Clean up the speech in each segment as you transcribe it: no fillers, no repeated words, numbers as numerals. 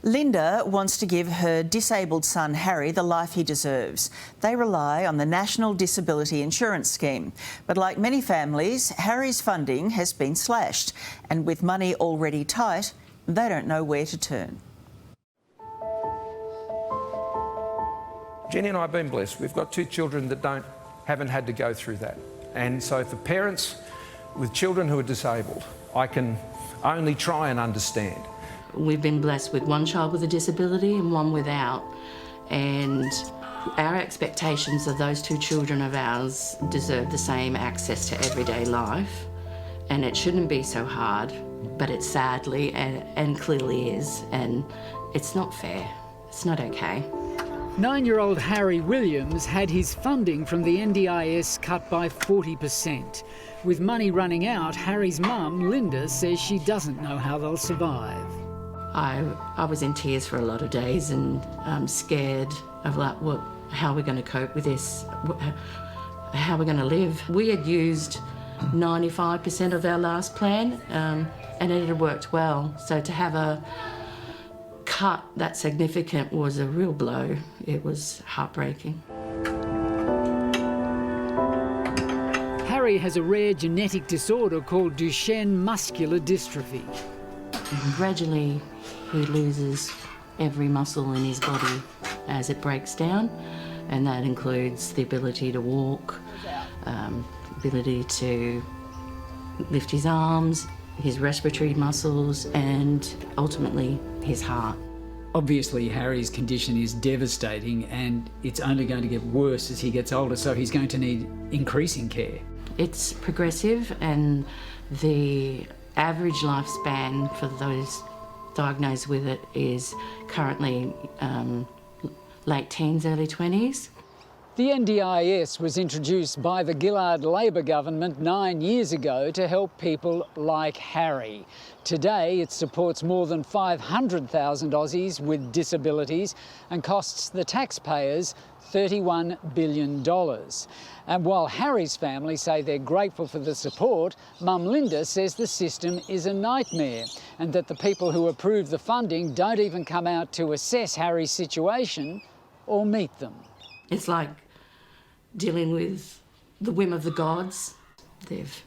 Linda wants to give her disabled son Harry the life he deserves. They rely on the National Disability Insurance Scheme. But like many families, Harry's funding has been slashed, and with money already tight, they don't know where to turn. Jenny and I have been blessed. We've got 2 children that haven't had to go through that. And so for parents with children who are disabled, I can only try and understand. We've been blessed with 1 child with a disability and 1 without. And our expectations of those 2 children of ours deserve the same access to everyday life. And it shouldn't be so hard, but it sadly and clearly is. And it's not fair. It's not okay. 9-year-old Harry Williams had his funding from the NDIS cut by 40%. With money running out, Harry's mum, Linda, says she doesn't know how they'll survive. I was in tears for a lot of days and scared of how we're going to cope with this, how we're going to live. We had used 95% of our last plan and it had worked well. So to have a cut that significant was a real blow. It was heartbreaking. Harry has a rare genetic disorder called Duchenne muscular dystrophy. And gradually he loses every muscle in his body as it breaks down, and that includes the ability to walk, ability to lift his arms, his respiratory muscles, and ultimately his heart. Obviously, Harry's condition is devastating and it's only going to get worse as he gets older, so he's going to need increasing care. It's progressive, and the average lifespan for those diagnosed with it is currently late teens, early 20s. The NDIS was introduced by the Gillard Labor government 9 years ago to help people like Harry. Today, it supports more than 500,000 Aussies with disabilities and costs the taxpayers $31 billion. And while Harry's family say they're grateful for the support, Mum Linda says the system is a nightmare and that the people who approve the funding don't even come out to assess Harry's situation or meet them. It's like dealing with the whim of the gods. They've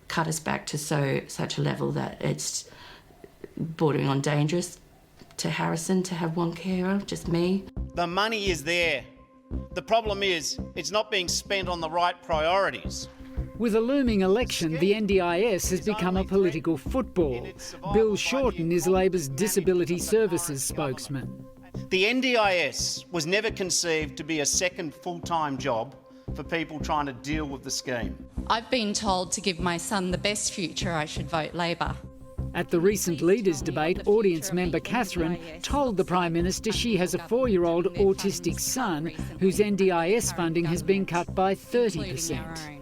cut us back to such a level that it's bordering on dangerous to Harrison to have 1 carer, just me. The money is there. The problem is it's not being spent on the right priorities. With a looming election, the NDIS has become a political football. Bill Shorten is Labor's Disability Services spokesman. The NDIS was never conceived to be a second full-time job for people trying to deal with the scheme. I've been told to give my son the best future I should vote Labor. At the recent Leaders debate, audience member Catherine told the Prime Minister she has a 4-year-old autistic son whose NDIS funding has been cut by 30%.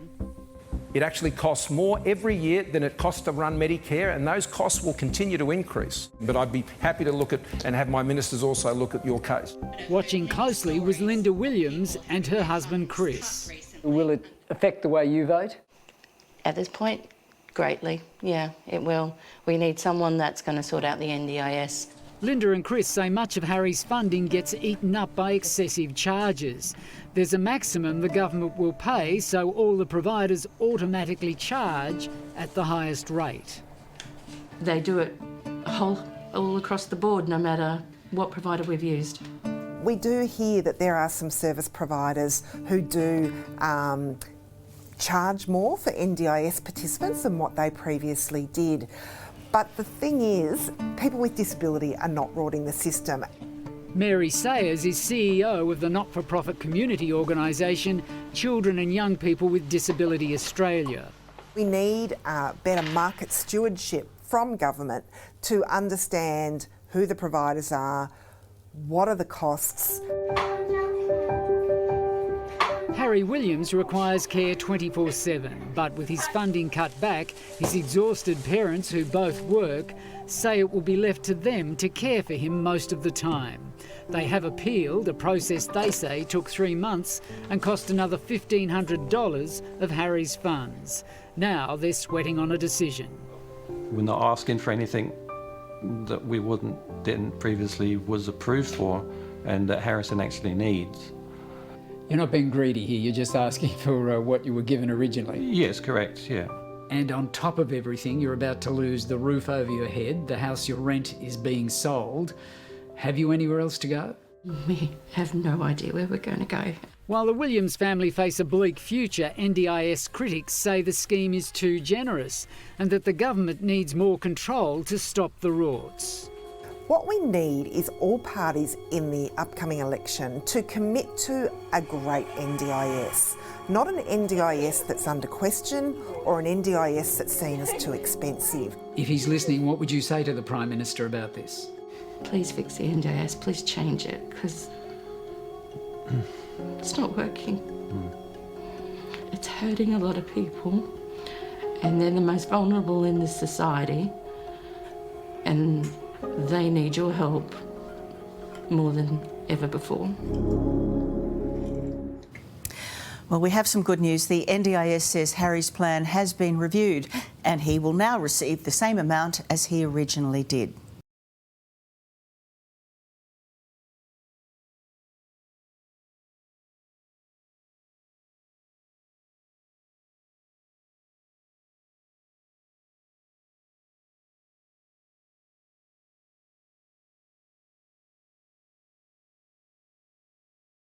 It actually costs more every year than it costs to run Medicare, and those costs will continue to increase. But I'd be happy to look at and have my ministers also look at your case. Watching closely was Linda Williams and her husband Chris. Will it affect the way you vote? At this point, greatly, yeah, it will. We need someone that's going to sort out the NDIS. Linda and Chris say much of Harry's funding gets eaten up by excessive charges. There's a maximum the government will pay, so all the providers automatically charge at the highest rate. They do it all across the board, no matter what provider we've used. We do hear that there are some service providers who do charge more for NDIS participants than what they previously did. But the thing is, people with disability are not rorting the system. Mary Sayers is CEO of the not-for-profit community organisation Children and Young People with Disability Australia. We need better market stewardship from government to understand who the providers are, what are the costs. Harry Williams requires care 24/7, but with his funding cut back, his exhausted parents, who both work, say it will be left to them to care for him most of the time. They have appealed, a process they say took 3 months and cost another $1,500 of Harry's funds. Now they're sweating on a decision. We're not asking for anything that we didn't previously was approved for and that Harrison actually needs. You're not being greedy here, you're just asking for what you were given originally. Yes, correct, yeah. And on top of everything, you're about to lose the roof over your head, the house you rent is being sold. Have you anywhere else to go? We have no idea where we're going to go. While the Williams family face a bleak future, NDIS critics say the scheme is too generous and that the government needs more control to stop the rorts. What we need is all parties in the upcoming election to commit to a great NDIS, not an NDIS that's under question or an NDIS that's seen as too expensive. If he's listening, what would you say to the Prime Minister about this? Please fix the NDIS, please change it, because it's not working. It's hurting a lot of people, and they're the most vulnerable in this society, and they need your help more than ever before. Well, we have some good news. The NDIS says Harry's plan has been reviewed and he will now receive the same amount as he originally did.